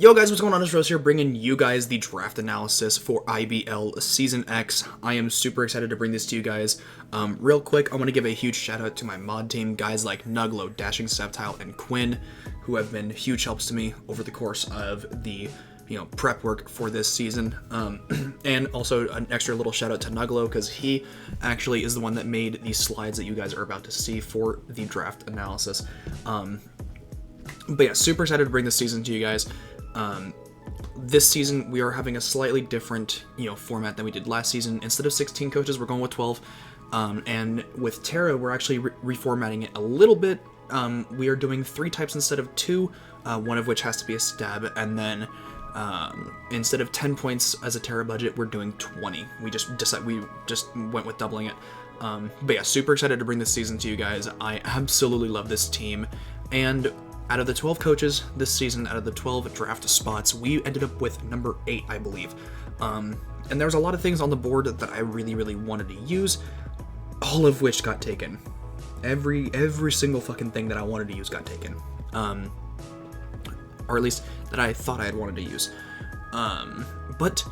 Yo guys, what's going on? It's Rose here, bringing you guys the draft analysis for IBL Season X. I am super excited to bring this to you guys. Real quick, I want to give a huge shout out to my mod team, guys like Nugglo, Dashing Shoutout, and Quinn, who have been huge helps to me over the course of the prep work for this season. And also an extra little shout out to Nugglo, because he actually is the one that made these slides that you guys are about to see for the draft analysis. But yeah, super excited to bring this season to you guys. This season we are having a slightly different format than we did last season. Instead of 16 coaches, we're going with 12, and with Terra we're actually reformatting it a little bit. We are doing 3 types instead of 2, one of which has to be a stab, and then instead of 10 points as a Terra budget, we're doing 20. We just went with doubling it. But yeah, super excited to bring this season to you guys. I absolutely love this team, and out of the 12 coaches this season, out of the 12 draft spots, we ended up with number 8, I believe. And there was a lot of things on the board that I really wanted to use, all of which got taken. Every single fucking thing that I wanted to use got taken. Or at least that I thought I had wanted to use. But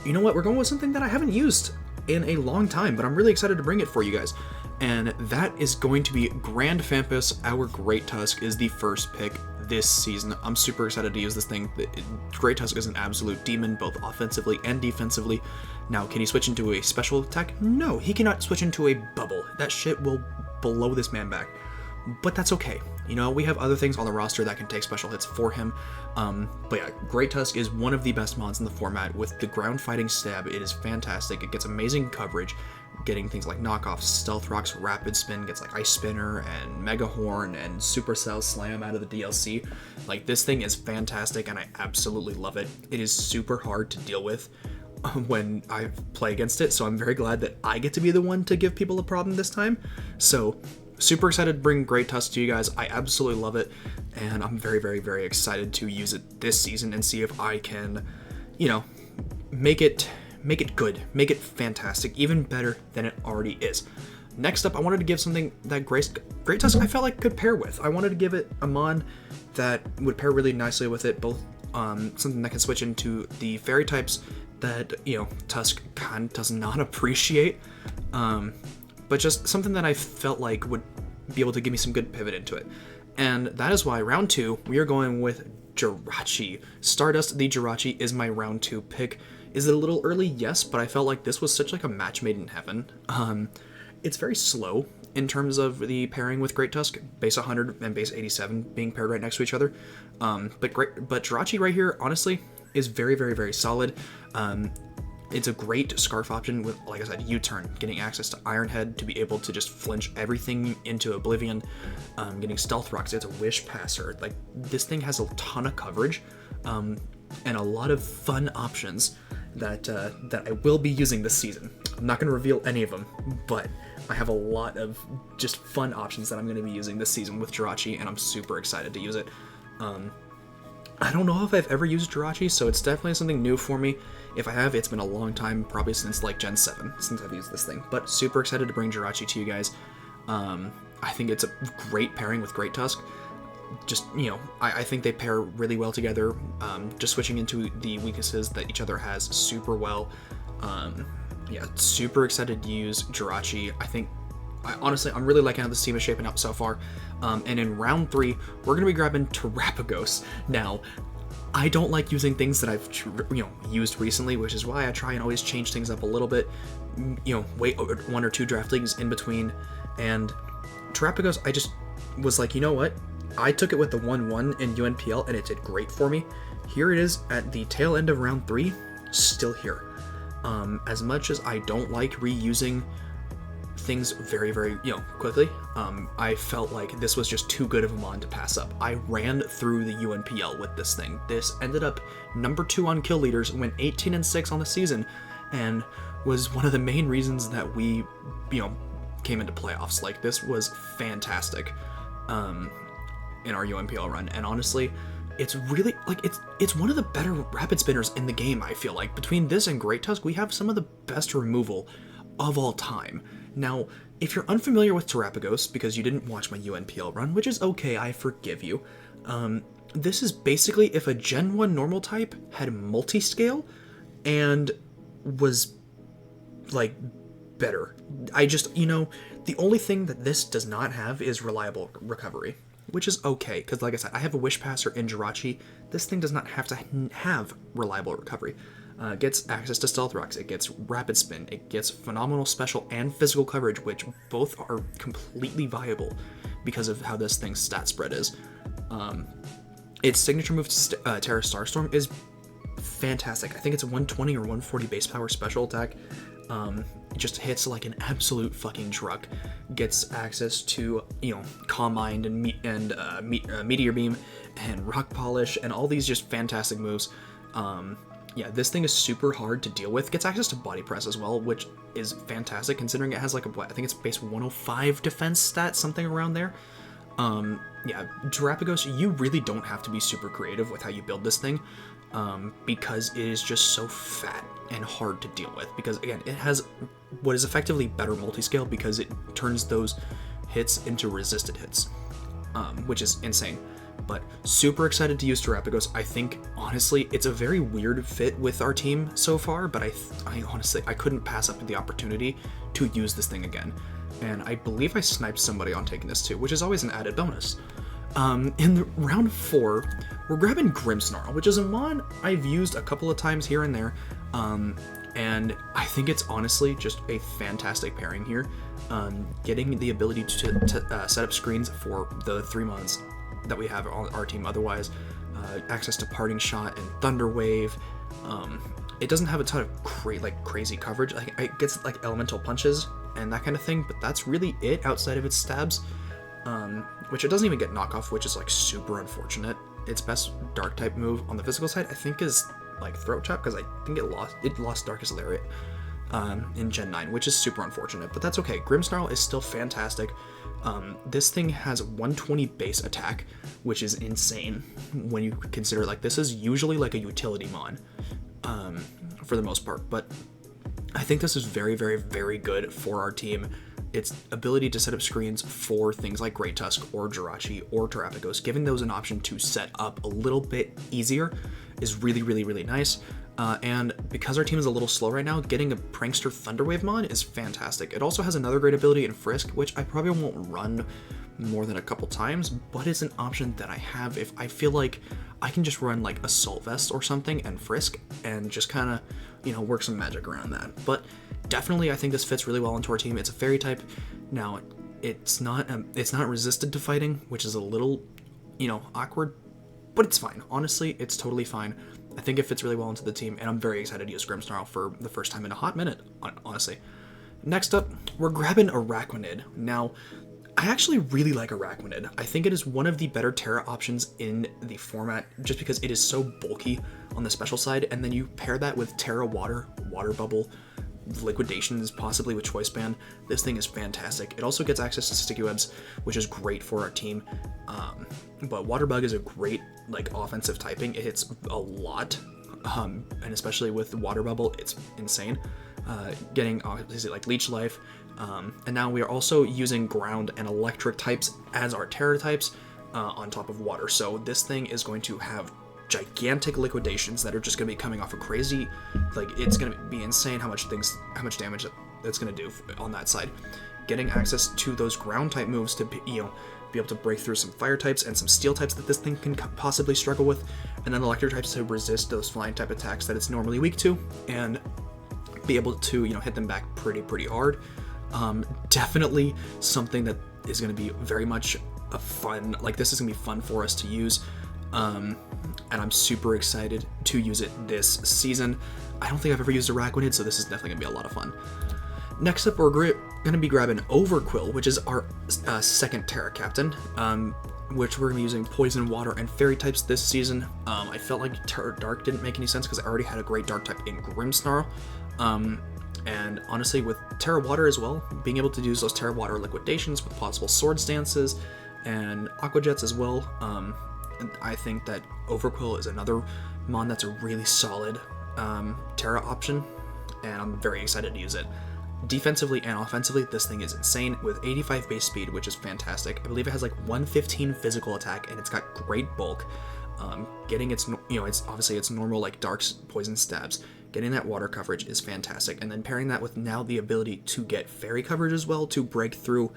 you know what? We're going with something that I haven't used in a long time, but I'm really excited to bring it for you guys. And that is going to be Grand Fampus. Our Great Tusk is the first pick this season. I'm super excited to use this thing. Great Tusk is an absolute demon, both offensively and defensively. Now, can he switch into a special attack? No, he cannot switch into a bubble. That shit will blow this man back. But that's okay. We have other things on the roster that can take special hits for him. But yeah, Great Tusk is one of the best mods in the format. With the ground fighting stab, it is fantastic. It gets amazing coverage, getting things like knockoffs, stealth rocks, rapid spin, gets like ice spinner and mega horn and supercell slam out of the DLC. Like, this thing is fantastic and I absolutely love it. It is super hard to deal with when I play against it, so I'm very glad that I get to be the one to give people a problem this time. So super excited to bring Great Tusk to you guys. I absolutely love it, and I'm very excited to use it this season and see if I can, make it good, make it fantastic, even better than it already is. Next up, I wanted to give something that Great Tusk I felt like could pair with. I wanted to give it a mod that would pair really nicely with it, both something that can switch into the fairy types that, Tusk kind of does not appreciate, but just something that I felt like would be able to give me some good pivot into it. And that is why round 2, we are going with Jirachi. Stardust the Jirachi is my round 2 pick. Is it a little early? Yes, but I felt like this was such like a match made in heaven. It's very slow in terms of the pairing with Great Tusk, base 100 and base 87 being paired right next to each other. But Jirachi right here, honestly, is very solid. It's a great scarf option with, like I said, U-turn, getting access to Iron Head to be able to just flinch everything into oblivion, getting stealth rocks. It's a wish passer. Like, this thing has a ton of coverage, and a lot of fun options that I will be using this season. I'm not going to reveal any of them, but I have a lot of just fun options that I'm going to be using this season with Jirachi, and I'm super excited to use it. I don't know if I've ever used Jirachi, so it's definitely something new for me. If I have, it's been a long time, probably since like Gen 7, since I've used this thing. But super excited to bring Jirachi to you guys. I think it's a great pairing with Great Tusk. Just, I think they pair really well together. Just switching into the weaknesses that each other has super well. Yeah, super excited to use Jirachi. Honestly, I'm really liking how this team is shaping up so far. And in round 3, we're going to be grabbing Terrapagos. Now, I don't like using things that I've used recently, which is why I try and always change things up a little bit. Wait 1 or 2 draft leagues in between. And Terrapagos, I just was like, you know what? I took it with the 1-1 in UNPL, and it did great for me. Here it is at the tail end of round 3, still here. As much as I don't like reusing things very quickly, I felt like this was just too good of a mod to pass up. I ran through the UNPL with this thing. This ended up number 2 on kill leaders, went 18-6 on the season, and was one of the main reasons that we came into playoffs. Like, this was fantastic in our UNPL run, and honestly, it's really, like, it's one of the better rapid spinners in the game. I feel like between this and Great Tusk, we have some of the best removal of all time. Now, if you're unfamiliar with Terrapagos because you didn't watch my UNPL run, which is okay, I forgive you, this is basically if a Gen 1 normal type had multi-scale and was, like, better. I just, the only thing that this does not have is reliable recovery, which is okay, because like I said, I have a Wish Passer in Jirachi. This thing does not have to have reliable recovery. It gets access to Stealth Rocks, it gets Rapid Spin, it gets phenomenal special and physical coverage, which both are completely viable because of how this thing's stat spread is. Its signature move, Terra Starstorm, is fantastic. I think it's a 120 or 140 base power special attack. It just hits like an absolute fucking truck. Gets access to, Calm Mind and Meteor Beam and Rock Polish and all these just fantastic moves. Yeah, this thing is super hard to deal with. Gets access to Body Press as well, which is fantastic considering it has like I think it's base 105 defense stat, something around there. Yeah, Terrapagos, you really don't have to be super creative with how you build this thing, because it is just so fat and hard to deal with, because again, it has what is effectively better multi-scale because it turns those hits into resisted hits, which is insane. But super excited to use Terrapagos. I think, honestly, it's a very weird fit with our team so far, but I honestly, I couldn't pass up the opportunity to use this thing again. And I believe I sniped somebody on taking this too, which is always an added bonus. In round 4, we're grabbing Grimmsnarl, which is a mon I've used a couple of times here and there, and I think it's honestly just a fantastic pairing here. Getting the ability to set up screens for the 3 mons that we have on our team otherwise, access to Parting Shot and Thunder Wave. It doesn't have a ton of crazy coverage. It gets like elemental punches and that kind of thing, but that's really it outside of its stabs, which it doesn't even get knockoff, which is like super unfortunate. Its best dark type move on the physical side I think is like Throat Chop, because I think it lost Darkest Lariat in Gen 9, which is super unfortunate, but that's okay. Grimmsnarl is still fantastic. This thing has 120 base attack, which is insane when you consider like this is usually like a utility mon for the most part, but I think this is very, very, very good for our team. Its ability to set up screens for things like Great Tusk or Jirachi or Terrapagos, giving those an option to set up a little bit easier, is really, really, really nice. And because our team is a little slow right now, getting a Prankster Thunderwave mon is fantastic. It also has another great ability in Frisk, which I probably won't run more than a couple times, but it's an option that I have if I feel like I can just run like Assault Vest or something and Frisk and just kind of, work some magic around that. But definitely I think this fits really well into our team. It's a fairy type. Now, it's not resisted to fighting, which is a little, awkward, but it's fine. Honestly, it's totally fine. I think it fits really well into the team, and I'm very excited to use Grimmsnarl for the first time in a hot minute, honestly. Next up, we're grabbing Araquanid. Now, I actually really like Araquanid. I think it is one of the better Terra options in the format, just because it is so bulky on the special side, and then you pair that with Terra Water, Water Bubble, Liquidations, possibly with Choice Band. This thing is fantastic. It also gets access to Sticky Webs, which is great for our team. But Water Bug is a great offensive typing. It hits a lot, and especially with Water Bubble, it's insane. Getting obviously like Leech Life, and now we are also using Ground and Electric types as our Terror types on top of Water. So this thing is going to have gigantic liquidations that are just going to be coming off a crazy, it's going to be insane how much damage that's going to do on that side. Getting access to those ground type moves to be able to break through some fire types and some steel types that this thing can possibly struggle with, and then electric types to resist those flying type attacks that it's normally weak to, and be able to hit them back pretty hard. Definitely something that is going to be very much a fun, this is going to be fun for us to use. And I'm super excited to use it this season. I don't think I've ever used Araquanid, so this is definitely going to be a lot of fun. Next up, we're going to be grabbing Overquill, which is our second Terra Captain, which we're going to be using Poison, Water, and Fairy types this season. I felt like Dark didn't make any sense because I already had a great Dark type in Grimmsnarl. And honestly, with Terra Water as well, being able to use those Terra Water liquidations with possible Sword Stances and Aqua Jets as well, I think that Overquill is another mon that's a really solid Terra option, and I'm very excited to use it. Defensively and offensively, this thing is insane with 85 base speed, which is fantastic. I believe it has 115 physical attack, and it's got great bulk. Getting its, it's obviously its normal like dark poison stabs. Getting that water coverage is fantastic, and then pairing that with now the ability to get fairy coverage as well to break through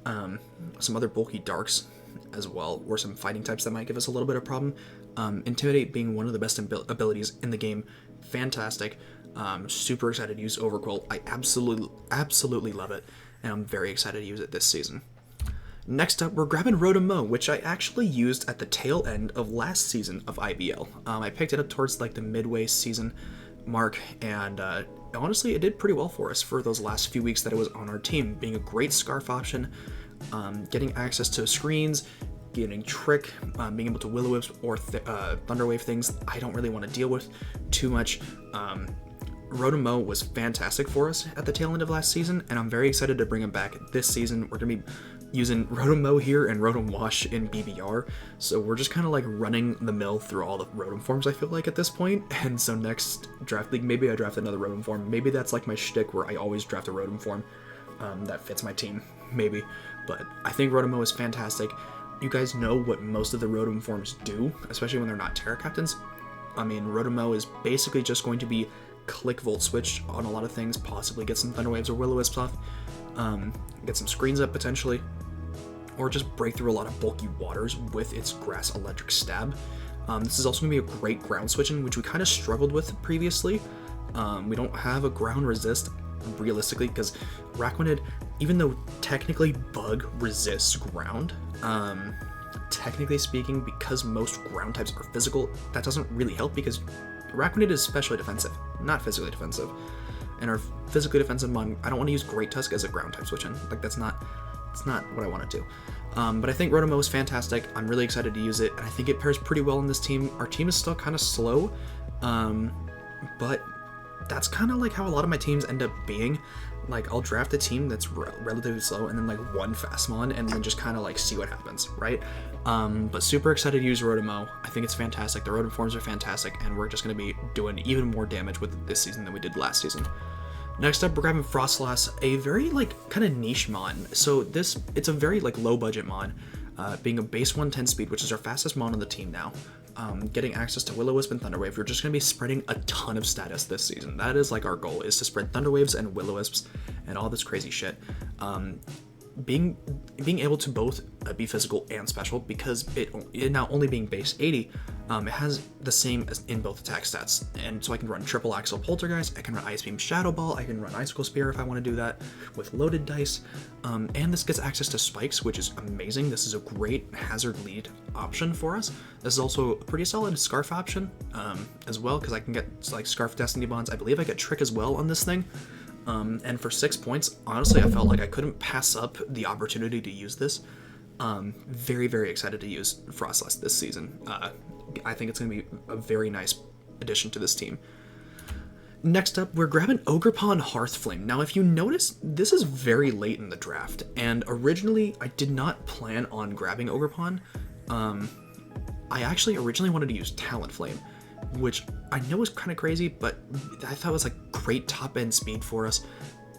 some other bulky darks as well, or some fighting types that might give us a little bit of problem. Intimidate being one of the best abilities in the game, fantastic. Super excited to use Overquill. I absolutely love it, and I'm very excited to use it this season. Next up, we're grabbing Rotom, which I actually used at the tail end of last season of IBL. I picked it up towards like the midway season mark, and honestly, it did pretty well for us for those last few weeks that it was on our team, being a great Scarf option, getting access to screens, getting Trick, being able to Will-O-Wisp or Thunder Wave things I don't really want to deal with too much. Rotom was fantastic for us at the tail end of last season, and I'm very excited to bring him back this season. We're going to be using Rotom here and Rotom Wash in BBR, so we're just kind of like running the mill through all the Rotom forms, I feel like, at this point. And so next draft league, maybe I draft another Rotom form. Maybe that's like my shtick where I always draft a Rotom form that fits my team, maybe. But I think Rotom is fantastic. You guys know what most of the Rotom forms do, especially when they're not Terra Captains. I mean, Rotom is basically just going to be click Volt Switch on a lot of things, possibly get some Thunder Waves or Will-O-Wisp off, get some screens up potentially, or just break through a lot of bulky waters with its Grass Electric Stab. This is also going to be a great ground switching, which we kind of struggled with previously. We don't have a ground resist, realistically, because Raquanid, even though technically Bug resists ground, technically speaking, because most ground types are physical, that doesn't really help because Raquanid is specially defensive, not physically defensive. And our physically defensive mon, I don't want to use Great Tusk as a ground type switch in. Like, it's not what I want to do. But I think Rotom is fantastic. I'm really excited to use it, and I think it pairs pretty well in this team. Our team is still kind of slow, but that's kind of like how a lot of my teams end up being. Like, I'll draft a team that's relatively slow and then like one Fastmon and then just kind of like see what happens, right? But super excited to use Rotom. I think it's fantastic. The Rotom forms are fantastic, and we're just going to be doing even more damage with it this season than we did last season. Next up, we're grabbing Frostlass, a very like kind of niche mon. So it's a very like low budget mon, being a base 110 speed, which is our fastest mon on the team now. Getting access to Will-O-Wisp and Thunder Wave. We're just going to be spreading a ton of status this season. That is like our goal, is to spread Thunder Waves and Will-O-Wisps and all this crazy shit. Being able to both be physical and special, because it now only being base 80, it has the same as in both attack stats, and so I can run Triple Axle Poltergeist, I can run Ice Beam Shadow Ball, I can run Icicle Spear if I want to do that with loaded dice, and this gets access to spikes, which is amazing. This is a great hazard lead option for us. This is also a pretty solid Scarf option as well, because I can get like Scarf Destiny Bonds. I believe I get Trick as well on this thing. And for 6 points, honestly, I felt like I couldn't pass up the opportunity to use this. Very, very excited to use Frostlass this season. I think it's going to be a very nice addition to this team. Next up, we're grabbing Ogerpon Hearthflame. Now, if you notice, this is very late in the draft, and originally I did not plan on grabbing Ogerpon. I actually originally wanted to use Talonflame, which I know is kind of crazy, but I thought was like great top-end speed for us.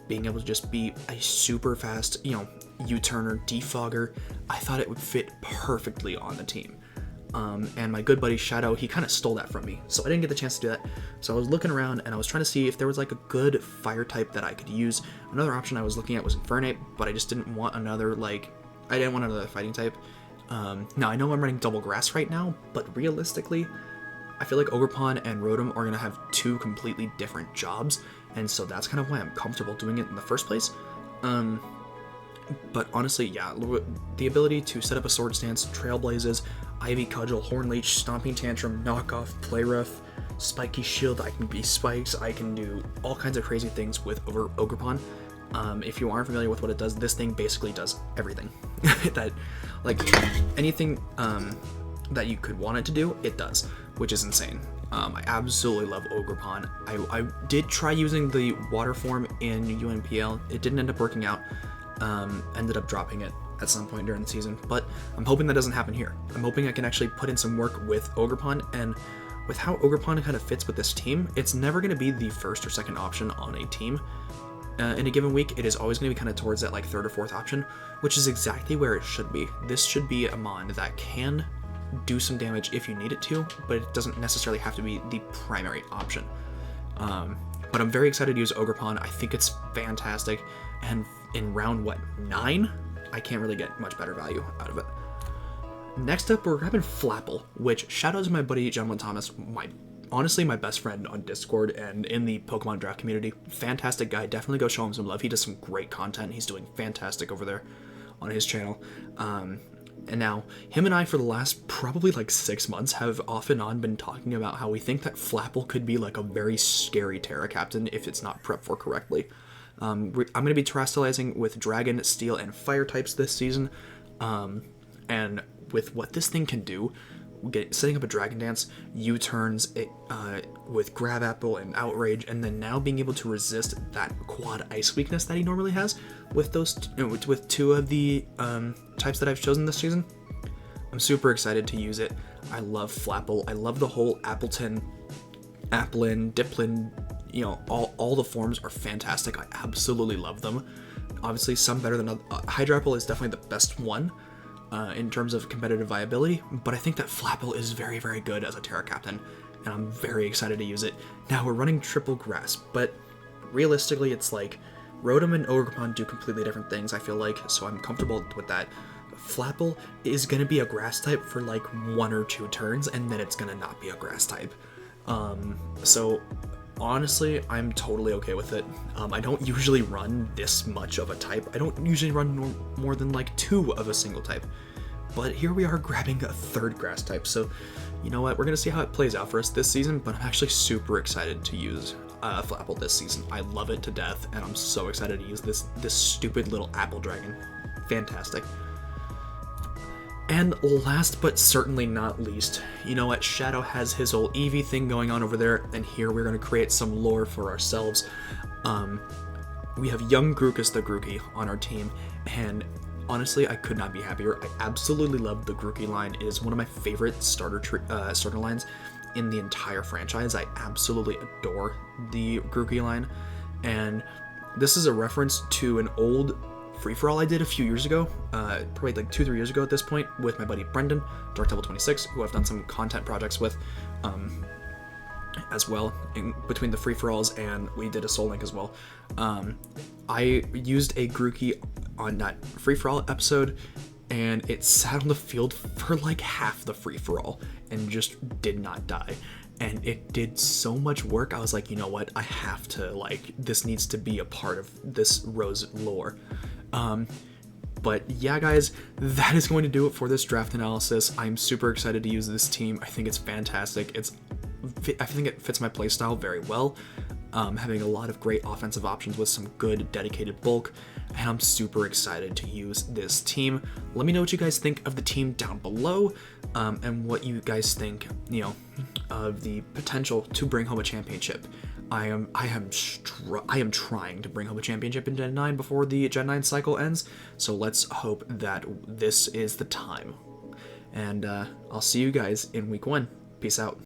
Being able to just be a super fast, U-turner, defogger, I thought it would fit perfectly on the team. And my good buddy Shadow, he kind of stole that from me, so I didn't get the chance to do that. So I was looking around and I was trying to see if there was like a good fire type that I could use. Another option I was looking at was Infernape, but I just didn't want another fighting type. Now I know I'm running Double Grass right now, but realistically, I feel like Ogerpon and Rotom are going to have two completely different jobs, and so that's kind of why I'm comfortable doing it in the first place. But honestly, yeah, the ability to set up a Sword Stance, Trailblazes, Ivy Cudgel, Hornleech, Stomping Tantrum, Knockoff, Play Rough, Spiky Shield, I can be Spikes, I can do all kinds of crazy things with Ogerpon. If you aren't familiar with what it does, this thing basically does everything. That, like, anything that you could want it to do, it does, which is insane. I absolutely love Ogerpon. I did try using the water form in UNPL. It didn't end up working out. Ended up dropping it at some point during the season, but I'm hoping that doesn't happen here. I'm hoping I can actually put in some work with Ogerpon, and with how Ogerpon kind of fits with this team, it's never going to be the first or second option on a team. In a given week, it is always going to be kind of towards that like third or fourth option, which is exactly where it should be. This should be a mon that can do some damage if you need it to, but it doesn't necessarily have to be the primary option. But I'm very excited to use Ogerpon. I think it's fantastic, and in round, 9? I can't really get much better value out of it. Next up, we're grabbing Flapple, which, shout out to my buddy Gentleman Thomas, honestly my best friend on Discord and in the Pokemon draft community. Fantastic guy, definitely go show him some love. He does some great content. He's doing fantastic over there on his channel. And now, him and I, for the last probably like 6 months, have off and on been talking about how we think that Flapple could be like a very scary Terra Captain if it's not prepped for correctly. I'm going to be terastallizing with Dragon, Steel, and Fire types this season. And with what this thing can do, setting up a Dragon Dance, U-turns, with Grab Apple and Outrage, and then now being able to resist that quad ice weakness that he normally has with those with 2 of the types that I've chosen this season. I'm super excited to use it. I love Flapple. I love the whole Applin, Diplin, all the forms are fantastic. I absolutely love them. Obviously, some better than others. Hydra Apple is definitely the best one in terms of competitive viability, but I think that Flapple is very, very good as a Terra Captain, and I'm very excited to use it. Now, we're running Triple Grass, but realistically, it's like Rotom and Ogerpon do completely different things, I feel like, so I'm comfortable with that. Flapple is going to be a Grass type for like 1 or 2 turns, and then it's going to not be a Grass type. So honestly, I'm totally okay with it. I don't usually run this much of a type. I don't usually run more than like 2 of a single type. But here we are grabbing a 3rd Grass type, so you know what? We're going to see how it plays out for us this season, but I'm actually super excited to use Flapple this season. I love it to death, and I'm so excited to use this stupid little Apple Dragon. Fantastic. And last but certainly not least, you know what, Shadow has his whole Eevee thing going on over there, and here we're going to create some lore for ourselves. We have young Grookis the Grookey on our team, and honestly, I could not be happier. I absolutely love the Grookey line. It is one of my favorite starter lines in the entire franchise. I absolutely adore the Grookey line, and this is a reference to an old free-for-all I did a few years ago, probably like 2-3 years ago at this point, with my buddy Brendan, Dark Devil 26, who I've done some content projects with as well, in between the free-for-alls, and we did a Soul Link as well. I used a Grookey on that free-for-all episode, and it sat on the field for like half the free-for-all and just did not die. And it did so much work, I was like, you know what, I have to, like, this needs to be a part of this Rose lore. But yeah, guys, that is going to do it for this draft analysis. I'm super excited to use this team. I think it's fantastic. I think it fits my playstyle very well. Having a lot of great offensive options with some good dedicated bulk, and I'm super excited to use this team. Let me know what you guys think of the team down below, and what you guys think, of the potential to bring home a championship. I am trying to bring home a championship in Gen 9 before the Gen 9 cycle ends, so let's hope that this is the time. And I'll see you guys in week 1. Peace out.